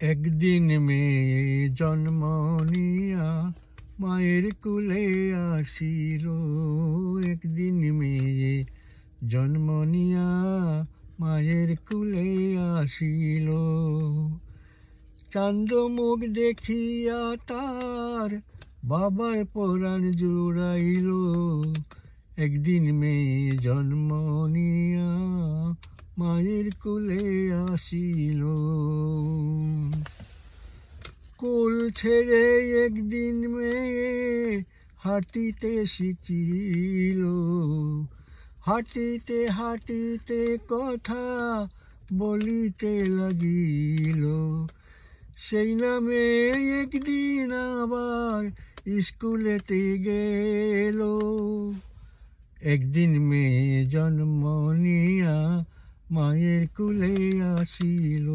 একদিন মেয়ে জন্ম নিয়া মায়ের কুলে আসিল। একদিন মেয়ে জন্ম নিয়া মায়ের কুলে আসিল। চান্দ মুখ দেখিয়া তার বাবার পরাণ জুড়াইল। একদিন মেয়ে জন্ম নিয়া মায়ের কুলে আসিল। কুল ছেড়ে একদিন মেয়ে হাঁটিতে শিখিল। হাঁটিতে হাঁটিতে কথা বলিতে লাগিল। সেই নামে একদিন আবার স্কুলেতে গেল। একদিন মেয়ে জন্ম নিয়া মায়ের কুলে আসিল।